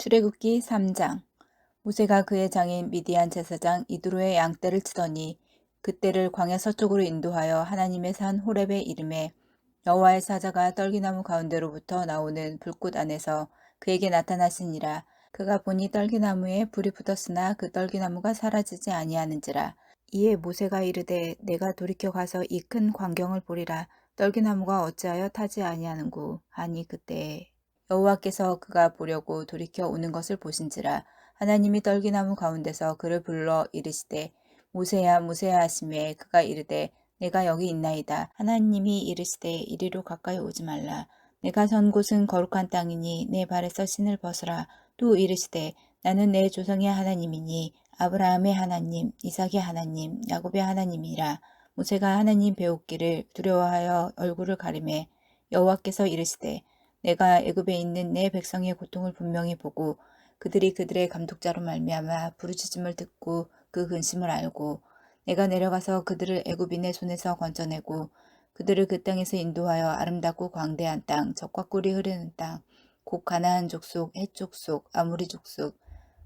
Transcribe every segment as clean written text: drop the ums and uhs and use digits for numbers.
출애굽기 3장. 모세가 그의 장인 미디안 제사장 이드로의 양떼를 치더니 그떼를 광야 서쪽으로 인도하여 하나님의 산 호렙에 이르매 여호와의 사자가 떨기나무 가운데로부터 나오는 불꽃 안에서 그에게 나타나시니라. 그가 보니 떨기나무에 불이 붙었으나 그 떨기나무가 사라지지 아니하는지라. 이에 모세가 이르되 내가 돌이켜 가서 이 큰 광경을 보리라. 떨기나무가 어찌하여 타지 아니하는구 하니 그때에 여호와께서 그가 보려고 돌이켜 오는 것을 보신지라. 하나님이 떨기나무 가운데서 그를 불러 이르시되 모세야 모세야 하시매 그가 이르되 내가 여기 있나이다. 하나님이 이르시되 이리로 가까이 오지 말라. 내가 선 곳은 거룩한 땅이니 내 발에서 신을 벗으라. 또 이르시되 나는 내 조상의 하나님이니 아브라함의 하나님, 이삭의 하나님, 야곱의 하나님이라. 모세가 하나님 배웠기를 두려워하여 얼굴을 가리매 여호와께서 이르시되 내가 애굽에 있는 내 백성의 고통을 분명히 보고 그들이 그들의 감독자로 말미암아 부르짖음을 듣고 그 근심을 알고 내가 내려가서 그들을 애굽인의 손에서 건져내고 그들을 그 땅에서 인도하여 아름답고 광대한 땅, 젖과 꿀이 흐르는 땅, 곧 가나안 족속, 헷 족속, 아모리 족속,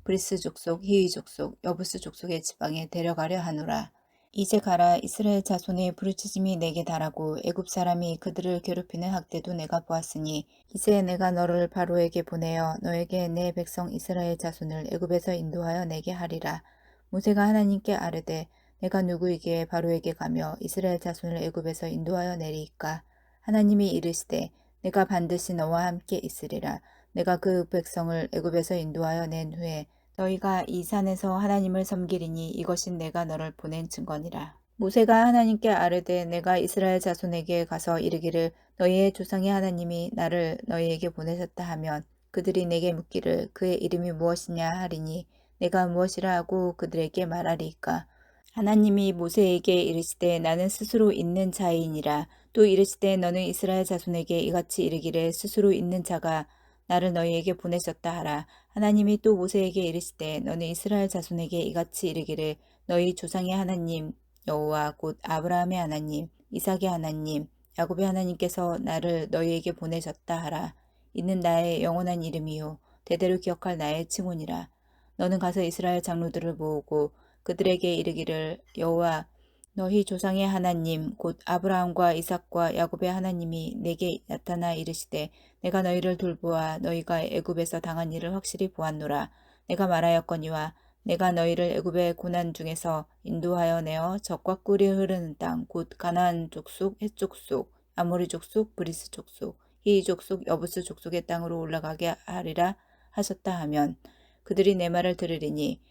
브리스 족속, 히위 족속, 여부스 족속의 지방에 데려가려 하노라. 이제 가라. 이스라엘 자손의 부르짖음이 내게 달하고 애굽 사람이 그들을 괴롭히는 학대도 내가 보았으니 이제 내가 너를 바로에게 보내어 너에게 내 백성 이스라엘 자손을 애굽에서 인도하여 내게 하리라. 모세가 하나님께 아뢰되 내가 누구이기에 바로에게 가며 이스라엘 자손을 애굽에서 인도하여 내리이까. 하나님이 이르시되 내가 반드시 너와 함께 있으리라. 내가 그 백성을 애굽에서 인도하여 낸 후에 너희가 이 산에서 하나님을 섬기리니 이것이 내가 너를 보낸 증거니라. 모세가 하나님께 아뢰되 내가 이스라엘 자손에게 가서 이르기를 너희의 조상의 하나님이 나를 너희에게 보내셨다 하면 그들이 내게 묻기를 그의 이름이 무엇이냐 하리니 내가 무엇이라 하고 그들에게 말하리이까. 하나님이 모세에게 이르시되 나는 스스로 있는 자이니라. 또 이르시되 너는 이스라엘 자손에게 이같이 이르기를 스스로 있는 자가 나를 너희에게 보내셨다 하라. 하나님이 또 모세에게 이르시되 너는 이스라엘 자손에게 이같이 이르기를 너희 조상의 하나님 여호와 곧 아브라함의 하나님 이삭의 하나님 야곱의 하나님께서 나를 너희에게 보내셨다 하라. 이는 나의 영원한 이름이요 대대로 기억할 나의 칭호니라. 너는 가서 이스라엘 장로들을 모으고 그들에게 이르기를 여호와 너희 조상의 하나님 곧 아브라함과 이삭과 야곱의 하나님이 내게 나타나 이르시되 내가 너희를 돌보아 너희가 애굽에서 당한 일을 확실히 보았노라. 내가 말하였거니와 내가 너희를 애굽의 고난 중에서 인도하여 내어 젖과 꿀이 흐르는 땅 곧 가나안 족속, 헷 족속, 아모리 족속, 브리스 족속, 히위 족속, 여부스 족속의 땅으로 올라가게 하리라 하셨다 하면 그들이 내 말을 들으리니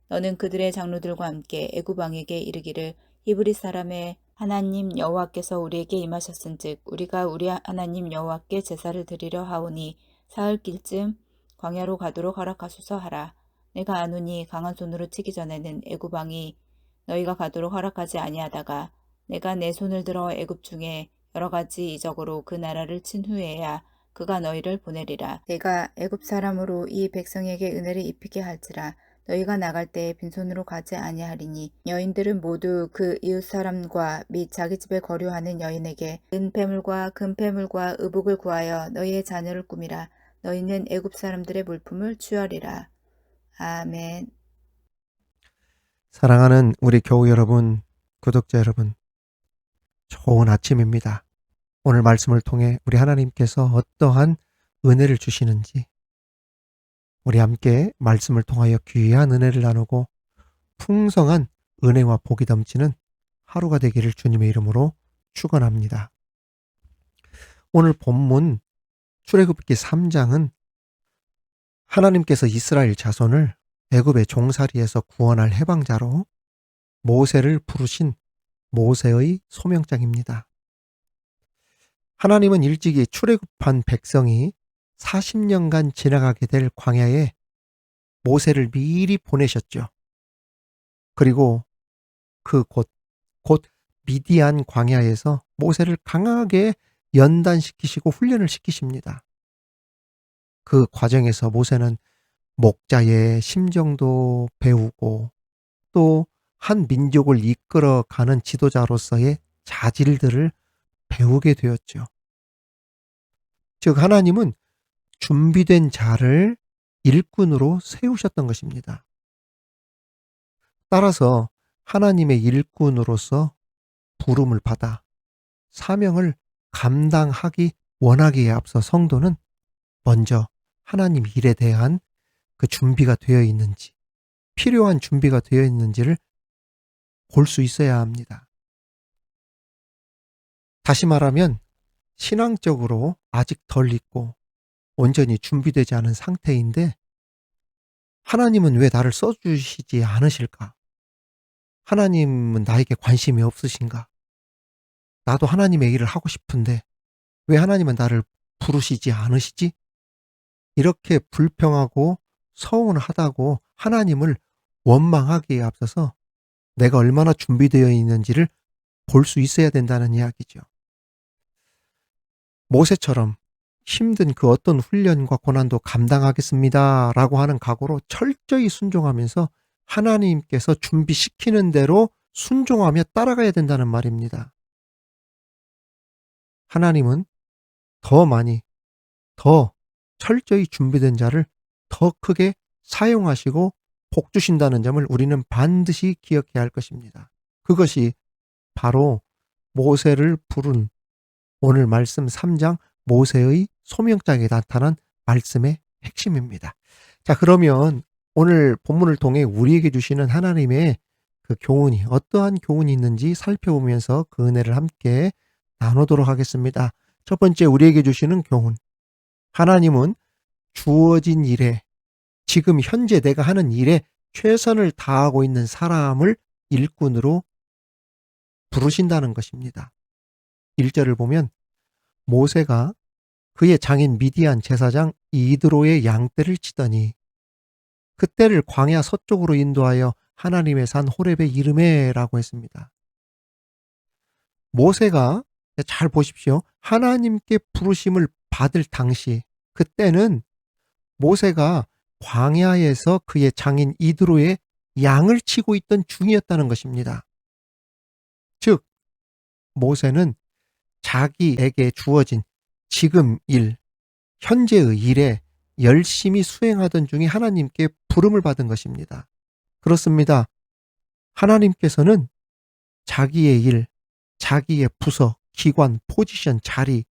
너는 그들의 장로들과 함께 애굽 왕에게 이르기를 히브리 사람의 하나님 여호와께서 우리에게 임하셨은즉 우리가 우리 하나님 여호와께 제사를 드리려 하오니 사흘길쯤 광야로 가도록 허락하소서 하라. 내가 아노니 강한 손으로 치기 전에는 애굽 왕이 너희가 가도록 허락하지 아니하다가 내가 내 손을 들어 애굽 중에 여러 가지 이적으로 그 나라를 친 후에야 그가 너희를 보내리라. 내가 애굽 사람으로 이 백성에게 은혜를 입히게 할지라. 너희가 나갈 때에 빈손으로 가지 아니하리니 여인들은 모두 그 이웃 사람과 및 자기 집에 거류하는 여인에게 은폐물과 금폐물과 의복을 구하여 너희의 자녀를 꾸미라. 너희는 애굽 사람들의 물품을 취하리라. 아멘. 사랑하는 우리 교우 여러분, 구독자 여러분, 좋은 아침입니다. 오늘 말씀을 통해 우리 하나님께서 어떠한 은혜를 주시는지 우리 함께 말씀을 통하여 귀한 은혜를 나누고 풍성한 은혜와 복이 넘치는 하루가 되기를 주님의 이름으로 축원합니다. 오늘 본문 출애굽기 3장은 하나님께서 이스라엘 자손을 애굽의 종살이에서 구원할 해방자로 모세를 부르신 모세의 소명장입니다. 하나님은 일찍이 출애굽한 백성이 40년간 지나가게 될 광야에 모세를 미리 보내셨죠. 그리고 곧 미디안 광야에서 모세를 강하게 연단시키시고 훈련을 시키십니다. 그 과정에서 모세는 목자의 심정도 배우고 또 한 민족을 이끌어가는 지도자로서의 자질들을 배우게 되었죠. 즉 하나님은 준비된 자를 일꾼으로 세우셨던 것입니다. 따라서 하나님의 일꾼으로서 부름을 받아 사명을 감당하기 원하기에 앞서 성도는 먼저 하나님 일에 대한 그 준비가 되어 있는지, 필요한 준비가 되어 있는지를 볼 수 있어야 합니다. 다시 말하면 신앙적으로 아직 덜 있고 온전히 준비되지 않은 상태인데 하나님은 왜 나를 써주시지 않으실까? 하나님은 나에게 관심이 없으신가? 나도 하나님의 일을 하고 싶은데 왜 하나님은 나를 부르시지 않으시지? 이렇게 불평하고 서운하다고 하나님을 원망하기에 앞서서 내가 얼마나 준비되어 있는지를 볼 수 있어야 된다는 이야기죠. 모세처럼 힘든 그 어떤 훈련과 고난도 감당하겠습니다라고 하는 각오로 철저히 순종하면서 하나님께서 준비시키는 대로 순종하며 따라가야 된다는 말입니다. 하나님은 더 많이, 더 철저히 준비된 자를 더 크게 사용하시고 복 주신다는 점을 우리는 반드시 기억해야 할 것입니다. 그것이 바로 모세를 부른 오늘 말씀 3장 모세의 소명장에 나타난 말씀의 핵심입니다. 자, 그러면 오늘 본문을 통해 우리에게 주시는 하나님의 그 교훈이 어떠한 교훈이 있는지 살펴보면서 그 은혜를 함께 나누도록 하겠습니다. 첫 번째 우리에게 주시는 교훈. 하나님은 주어진 일에, 지금 현재 내가 하는 일에 최선을 다하고 있는 사람을 일꾼으로 부르신다는 것입니다. 1절을 보면 모세가 그의 장인 미디안 제사장 이드로의 양떼를 치더니 그떼를 광야 서쪽으로 인도하여 하나님의 산 호렙에 이르매라고 했습니다. 모세가, 잘 보십시오, 하나님께 부르심을 받을 당시, 그때는 모세가 광야에서 그의 장인 이드로의 양을 치고 있던 중이었다는 것입니다. 즉 모세는 자기에게 주어진 지금 일, 현재의 일에 열심히 수행하던 중에 하나님께 부름을 받은 것입니다. 그렇습니다. 하나님께서는 자기의 일, 자기의 부서, 기관, 포지션, 자리,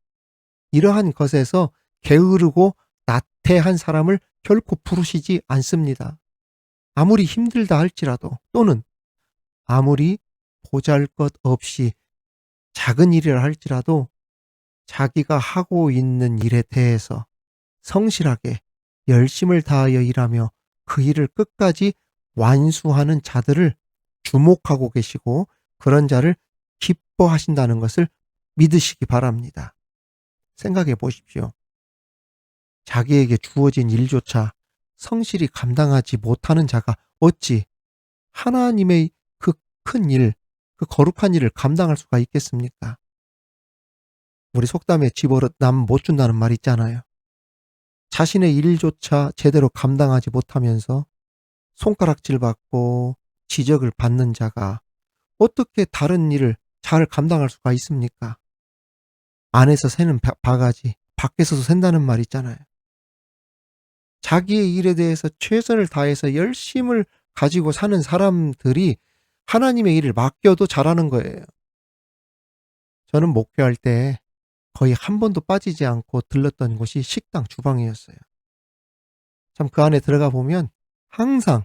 이러한 것에서 게으르고 나태한 사람을 결코 부르시지 않습니다. 아무리 힘들다 할지라도, 또는 아무리 보잘것없이 작은 일이라 할지라도 자기가 하고 있는 일에 대해서 성실하게 열심을 다하여 일하며 그 일을 끝까지 완수하는 자들을 주목하고 계시고 그런 자를 기뻐하신다는 것을 믿으시기 바랍니다. 생각해 보십시오. 자기에게 주어진 일조차 성실히 감당하지 못하는 자가 어찌 하나님의 그 큰 일, 그 거룩한 일을 감당할 수가 있겠습니까? 우리 속담에 집어릇 남 못 준다는 말 있잖아요. 자신의 일조차 제대로 감당하지 못하면서 손가락질 받고 지적을 받는 자가 어떻게 다른 일을 잘 감당할 수가 있습니까? 안에서 새는 바가지, 밖에서도 샌다는 말 있잖아요. 자기의 일에 대해서 최선을 다해서 열심을 가지고 사는 사람들이 하나님의 일을 맡겨도 잘하는 거예요. 저는 목회할 때 거의 한 번도 빠지지 않고 들렀던 곳이 식당 주방이었어요. 참 그 안에 들어가 보면 항상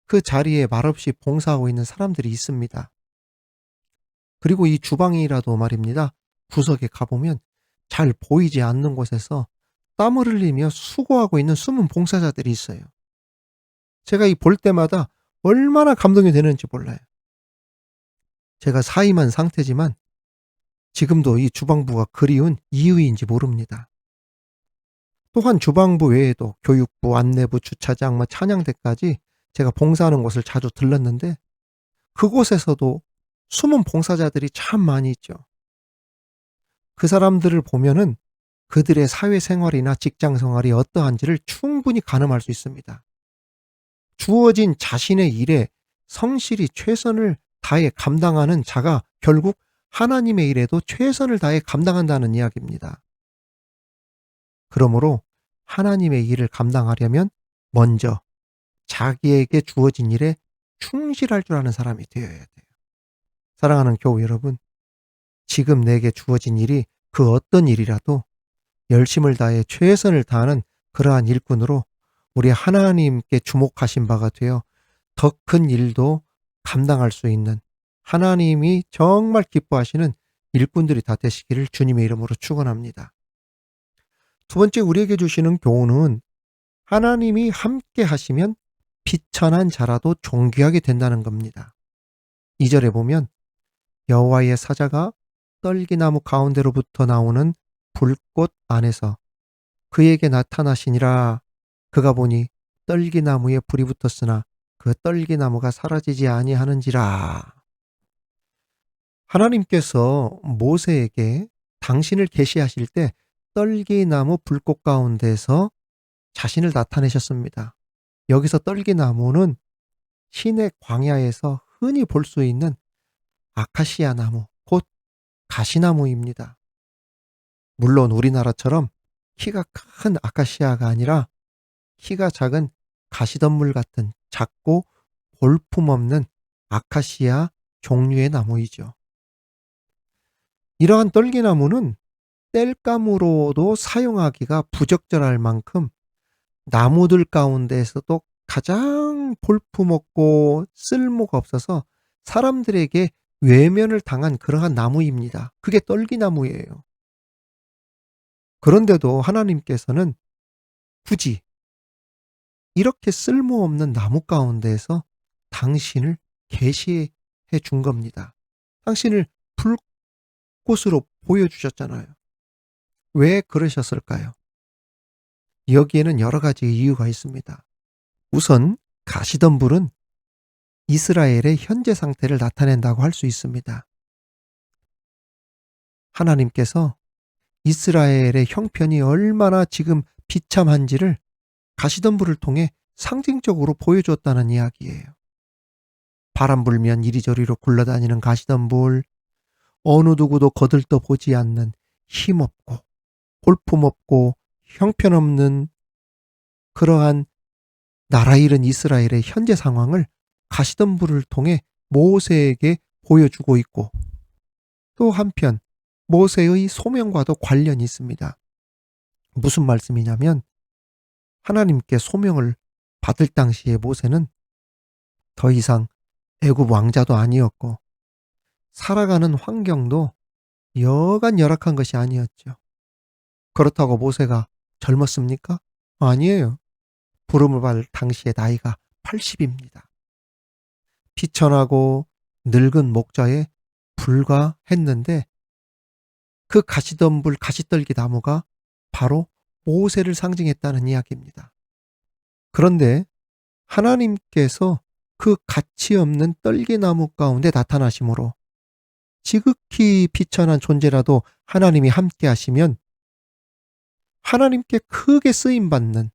그 자리에 말없이 봉사하고 있는 사람들이 있습니다. 그리고 이 주방이라도 말입니다. 구석에 가보면 잘 보이지 않는 곳에서 땀을 흘리며 수고하고 있는 숨은 봉사자들이 있어요. 제가 이 볼 때마다 얼마나 감동이 되는지 몰라요. 제가 사임한 상태지만 지금도 이 주방부가 그리운 이유인지 모릅니다. 또한 주방부 외에도 교육부, 안내부, 주차장, 찬양대까지 제가 봉사하는 곳을 자주 들렀는데 그곳에서도 숨은 봉사자들이 참 많이 있죠. 그 사람들을 보면은 그들의 사회생활이나 직장생활이 어떠한지를 충분히 가늠할 수 있습니다. 주어진 자신의 일에 성실히 최선을 다해 감당하는 자가 결국 하나님의 일에도 최선을 다해 감당한다는 이야기입니다. 그러므로 하나님의 일을 감당하려면 먼저 자기에게 주어진 일에 충실할 줄 아는 사람이 되어야 돼요. 사랑하는 교우 여러분, 지금 내게 주어진 일이 그 어떤 일이라도 열심을 다해 최선을 다하는 그러한 일꾼으로 우리 하나님께 주목하신 바가 되어 더 큰 일도 감당할 수 있는 하나님이 정말 기뻐하시는 일꾼들이 다 되시기를 주님의 이름으로 축원합니다. 두 번째 우리에게 주시는 교훈은 하나님이 함께 하시면 비천한 자라도 존귀하게 된다는 겁니다. 2절에 보면 여호와의 사자가 떨기나무 가운데로부터 나오는 불꽃 안에서 그에게 나타나시니라. 그가 보니 떨기나무에 불이 붙었으나 그 떨기나무가 사라지지 아니하는지라. 하나님께서 모세에게 당신을 계시하실 때 떨기나무 불꽃 가운데서 자신을 나타내셨습니다. 여기서 떨기나무는 시내 광야에서 흔히 볼 수 있는 아카시아 나무, 곧 가시나무입니다. 물론 우리나라처럼 키가 큰 아카시아가 아니라 키가 작은 가시덤불 같은 작고 볼품없는 아카시아 종류의 나무이죠. 이러한 떨기나무는 땔감으로도 사용하기가 부적절할 만큼 나무들 가운데에서도 가장 볼품없고 쓸모가 없어서 사람들에게 외면을 당한 그러한 나무입니다. 그게 떨기나무예요. 그런데도 하나님께서는 굳이 이렇게 쓸모없는 나무 가운데에서 당신을 계시해 준 겁니다. 당신을 불꽃으로 보여주셨잖아요. 왜 그러셨을까요? 여기에는 여러 가지 이유가 있습니다. 우선 가시덤불은 이스라엘의 현재 상태를 나타낸다고 할 수 있습니다. 하나님께서 이스라엘의 형편이 얼마나 지금 비참한지를 가시덤불을 통해 상징적으로 보여줬다는 이야기예요. 바람 불면 이리저리로 굴러다니는 가시덤불, 어느 누구도 거들떠 보지 않는 힘없고 볼품없고 형편없는 그러한 나라 잃은 이스라엘의 현재 상황을 가시덤불을 통해 모세에게 보여주고 있고, 또 한편 모세의 소명과도 관련이 있습니다. 무슨 말씀이냐면 하나님께 소명을 받을 당시에 모세는 더 이상 애굽 왕자도 아니었고 살아가는 환경도 여간 열악한 것이 아니었죠. 그렇다고 모세가 젊었습니까? 아니에요. 부름을 받을 당시의 나이가 80입니다. 비천하고 늙은 목자에 불과했는데 그 가시덤불 가시떨기 나무가 바로 모세를 상징했다는 이야기입니다. 그런데 하나님께서 그 가치 없는 떨기나무 가운데 나타나심으로 지극히 비천한 존재라도 하나님이 함께 하시면 하나님께 크게 쓰임받는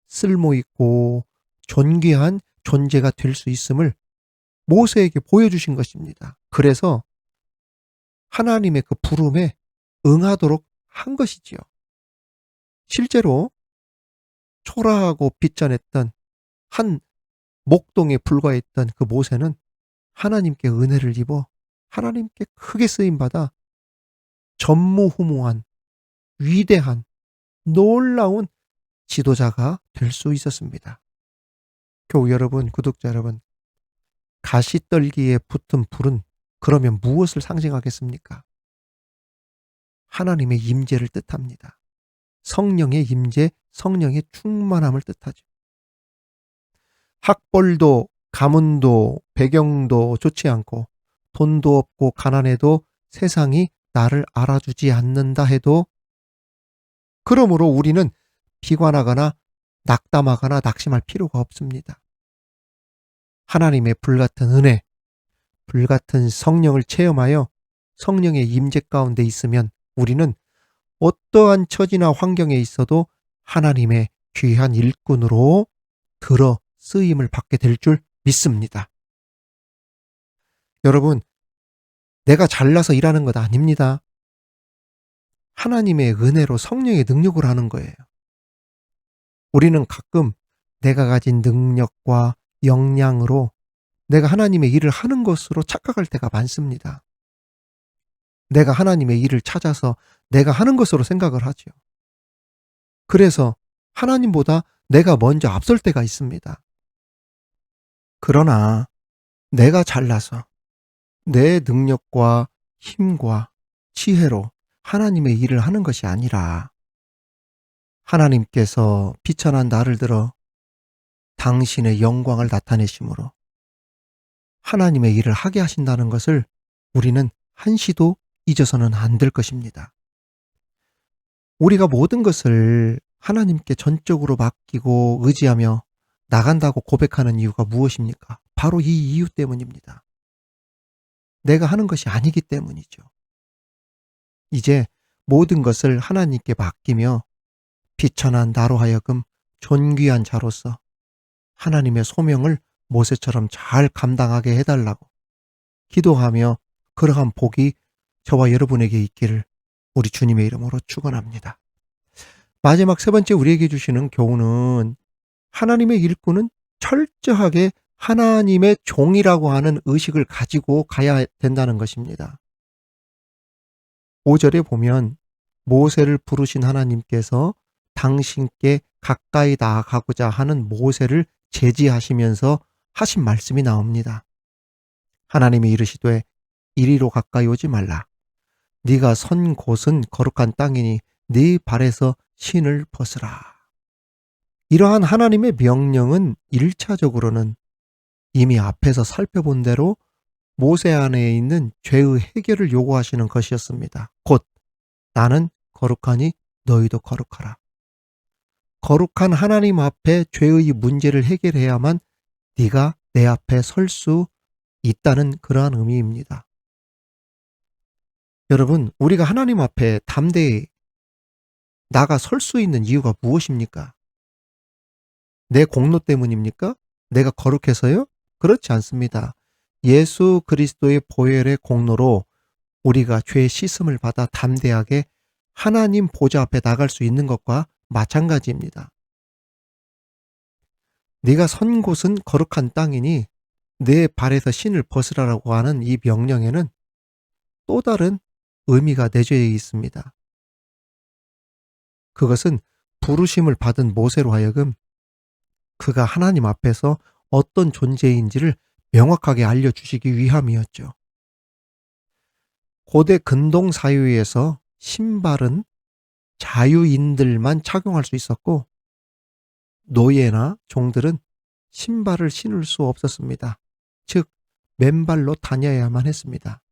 쓸모있고 존귀한 존재가 될 수 있음을 모세에게 보여주신 것입니다. 그래서 하나님의 그 부름에 응하도록 한 것이지요. 실제로 초라하고 비천했던 한 목동에 불과했던 그 모세는 하나님께 은혜를 입어 하나님께 크게 쓰임받아 전무후무한 위대한 놀라운 지도자가 될 수 있었습니다. 교우 여러분, 구독자 여러분, 가시떨기에 붙은 불은 그러면 무엇을 상징하겠습니까? 하나님의 임재를 뜻합니다. 성령의 임재, 성령의 충만함을 뜻하죠. 학벌도 가문도 배경도 좋지 않고 돈도 없고 가난해도 세상이 나를 알아주지 않는다 해도 그러므로 우리는 비관하거나 낙담하거나 낙심할 필요가 없습니다. 하나님의 불같은 은혜, 불같은 성령을 체험하여 성령의 임재 가운데 있으면 우리는 어떠한 처지나 환경에 있어도 하나님의 귀한 일꾼으로 들어 쓰임을 받게 될 줄 믿습니다. 여러분, 내가 잘나서 일하는 것 아닙니다. 하나님의 은혜로 성령의 능력으로 하는 거예요. 우리는 가끔 내가 가진 능력과 역량으로 내가 하나님의 일을 하는 것으로 착각할 때가 많습니다. 내가 하나님의 일을 찾아서 내가 하는 것으로 생각을 하죠. 그래서 하나님보다 내가 먼저 앞설 때가 있습니다. 그러나 내가 잘나서 내 능력과 힘과 지혜로 하나님의 일을 하는 것이 아니라 하나님께서 비천한 나를 들어 당신의 영광을 나타내심으로 하나님의 일을 하게 하신다는 것을 우리는 한시도 잊어서는 안 될 것입니다. 우리가 모든 것을 하나님께 전적으로 맡기고 의지하며 나간다고 고백하는 이유가 무엇입니까? 바로 이 이유 때문입니다. 내가 하는 것이 아니기 때문이죠. 이제 모든 것을 하나님께 맡기며 비천한 나로 하여금 존귀한 자로서 하나님의 소명을 모세처럼 잘 감당하게 해달라고 기도하며 그러한 복이 저와 여러분에게 있기를 우리 주님의 이름으로 축원합니다. 마지막 세 번째 우리에게 주시는 교훈은 하나님의 일꾼은 철저하게 하나님의 종이라고 하는 의식을 가지고 가야 된다는 것입니다. 5절에 보면 모세를 부르신 하나님께서 당신께 가까이 나아가고자 하는 모세를 제지하시면서 하신 말씀이 나옵니다. 하나님이 이르시되 이리로 가까이 오지 말라. 네가 선 곳은 거룩한 땅이니 네 발에서 신을 벗으라. 이러한 하나님의 명령은 1차적으로는 이미 앞에서 살펴본 대로 모세 안에 있는 죄의 해결을 요구하시는 것이었습니다. 곧 나는 거룩하니 너희도 거룩하라. 거룩한 하나님 앞에 죄의 문제를 해결해야만 네가 내 앞에 설 수 있다는 그러한 의미입니다. 여러분, 우리가 하나님 앞에 담대히 나가 설 수 있는 이유가 무엇입니까? 내 공로 때문입니까? 내가 거룩해서요? 그렇지 않습니다. 예수 그리스도의 보혈의 공로로 우리가 죄의 씻음을 받아 담대하게 하나님 보좌 앞에 나갈 수 있는 것과 마찬가지입니다. 네가 선 곳은 거룩한 땅이니 내 발에서 신을 벗으라라고 하는 이 명령에는 또 다른 의미가 내재해 있습니다. 그것은 부르심을 받은 모세로 하여금 그가 하나님 앞에서 어떤 존재인지를 명확하게 알려주시기 위함이었죠. 고대 근동 사회에서 신발은 자유인들만 착용할 수 있었고 노예나 종들은 신발을 신을 수 없었습니다. 즉 맨발로 다녀야만 했습니다.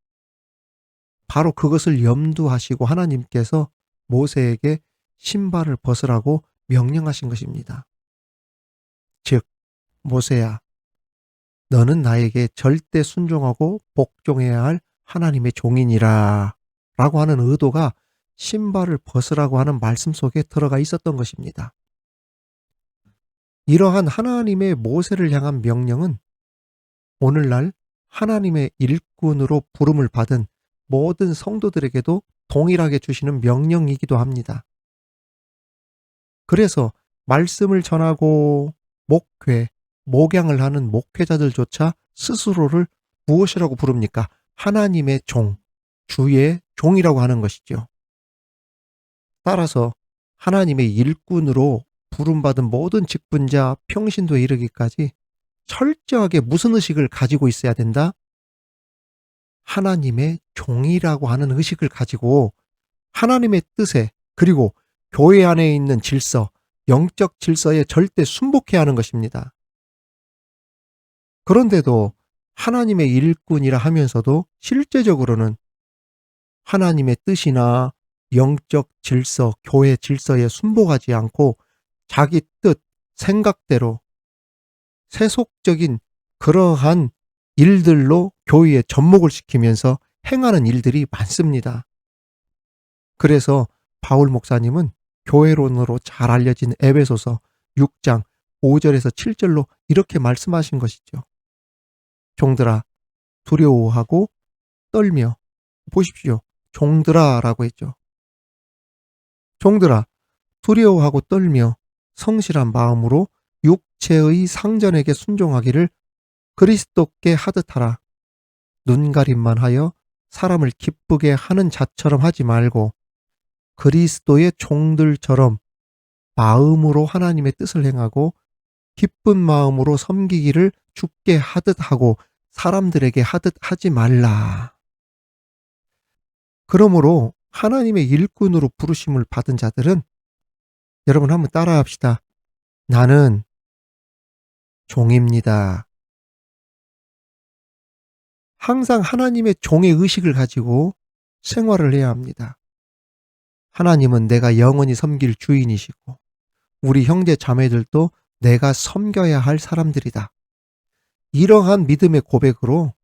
바로 그것을 염두하시고 하나님께서 모세에게 신발을 벗으라고 명령하신 것입니다. 즉 모세야, 너는 나에게 절대 순종하고 복종해야 할 하나님의 종이니라 라고 하는 의도가 신발을 벗으라고 하는 말씀 속에 들어가 있었던 것입니다. 이러한 하나님의 모세를 향한 명령은 오늘날 하나님의 일꾼으로 부름을 받은 모든 성도들에게도 동일하게 주시는 명령이기도 합니다. 그래서 말씀을 전하고 목회, 목양을 하는 목회자들조차 스스로를 무엇이라고 부릅니까? 하나님의 종, 주의 종이라고 하는 것이죠. 따라서 하나님의 일꾼으로 부름받은 모든 직분자 평신도에 이르기까지 철저하게 무슨 의식을 가지고 있어야 된다? 하나님의 종이라고 하는 의식을 가지고 하나님의 뜻에 그리고 교회 안에 있는 질서, 영적 질서에 절대 순복해야 하는 것입니다. 그런데도 하나님의 일꾼이라 하면서도 실제적으로는 하나님의 뜻이나 영적 질서, 교회 질서에 순복하지 않고 자기 뜻, 생각대로 세속적인 그러한 일들로 교회에 접목을 시키면서 행하는 일들이 많습니다. 그래서 바울 목사님은 교회론으로 잘 알려진 에베소서 6장 5절에서 7절로 이렇게 말씀하신 것이죠. 종들아 두려워하고 떨며, 보십시오. 종들아 라고 했죠. 종들아 두려워하고 떨며 성실한 마음으로 육체의 상전에게 순종하기를 그리스도께 하듯 하라. 눈가림만 하여 사람을 기쁘게 하는 자처럼 하지 말고 그리스도의 종들처럼 마음으로 하나님의 뜻을 행하고 기쁜 마음으로 섬기기를 주께 하듯 하고 사람들에게 하듯 하지 말라. 그러므로 하나님의 일꾼으로 부르심을 받은 자들은 여러분 한번 따라합시다. 나는 종입니다. 항상 하나님의 종의 의식을 가지고 생활을 해야 합니다. 하나님은 내가 영원히 섬길 주인이시고 우리 형제 자매들도 내가 섬겨야 할 사람들이다. 이러한 믿음의 고백으로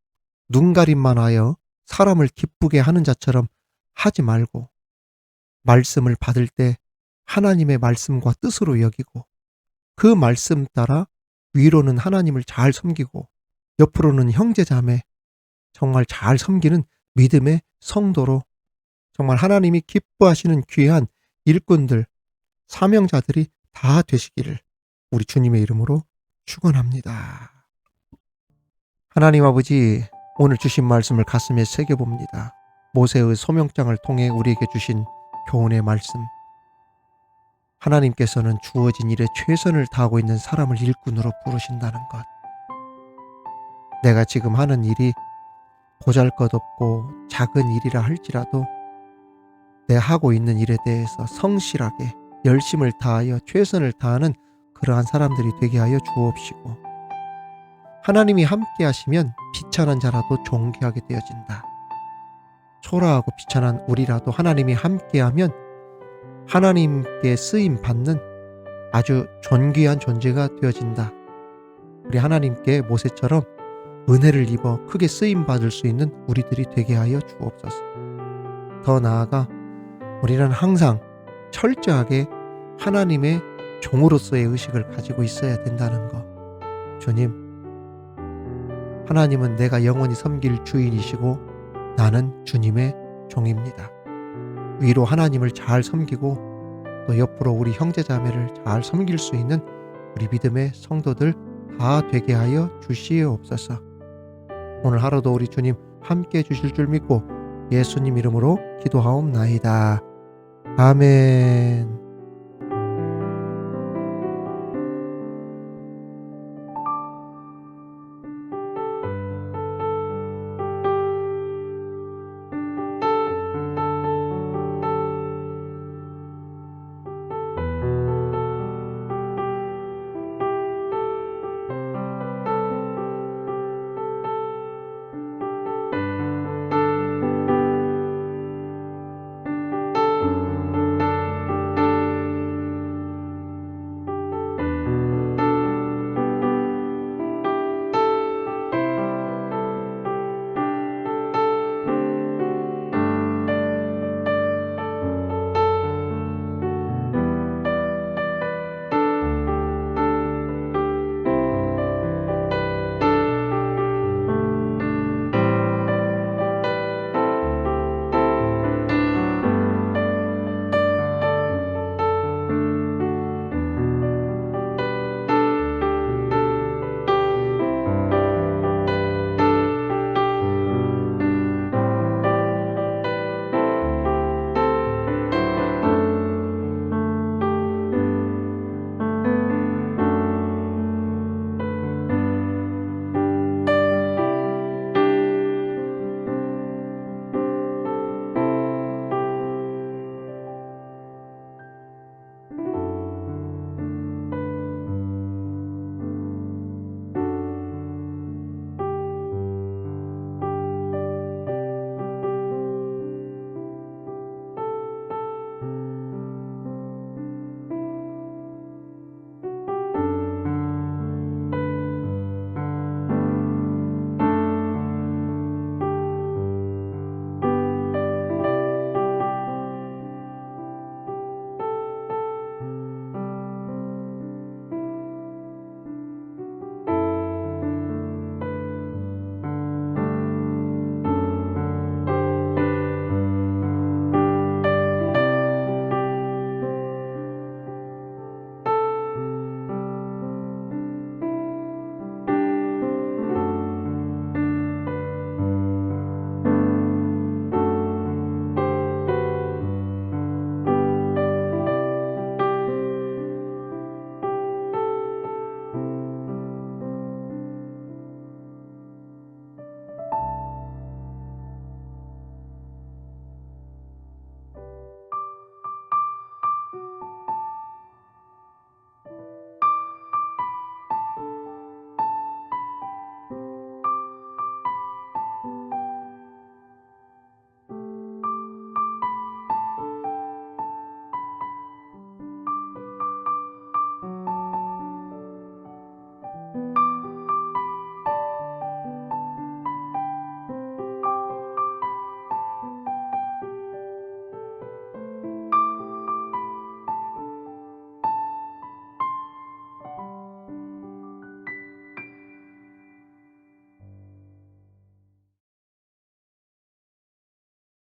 눈가림만 하여 사람을 기쁘게 하는 자처럼 하지 말고 말씀을 받을 때 하나님의 말씀과 뜻으로 여기고 그 말씀 따라 위로는 하나님을 잘 섬기고 옆으로는 형제 자매 정말 잘 섬기는 믿음의 성도로 정말 하나님이 기뻐하시는 귀한 일꾼들, 사명자들이 다 되시기를 우리 주님의 이름으로 축원합니다. 하나님 아버지, 오늘 주신 말씀을 가슴에 새겨봅니다. 모세의 소명장을 통해 우리에게 주신 교훈의 말씀. 하나님께서는 주어진 일에 최선을 다하고 있는 사람을 일꾼으로 부르신다는 것. 내가 지금 하는 일이 보잘것없고 작은 일이라 할지라도 내 하고 있는 일에 대해서 성실하게 열심을 다하여 최선을 다하는 그러한 사람들이 되게 하여 주옵시고 하나님이 함께 하시면 비천한 자라도 존귀하게 되어진다. 초라하고 비천한 우리라도 하나님이 함께하면 하나님께 쓰임 받는 아주 존귀한 존재가 되어진다. 우리 하나님께 모세처럼 은혜를 입어 크게 쓰임 받을 수 있는 우리들이 되게 하여 주옵소서. 더 나아가 우리는 항상 철저하게 하나님의 종으로서의 의식을 가지고 있어야 된다는 것. 주님, 하나님은 내가 영원히 섬길 주인이시고 나는 주님의 종입니다. 위로 하나님을 잘 섬기고 또 옆으로 우리 형제자매를 잘 섬길 수 있는 우리 믿음의 성도들 다 되게 하여 주시옵소서. 오늘 하루도 우리 주님 함께 해주실 줄 믿고 예수님 이름으로 기도하옵나이다. 아멘.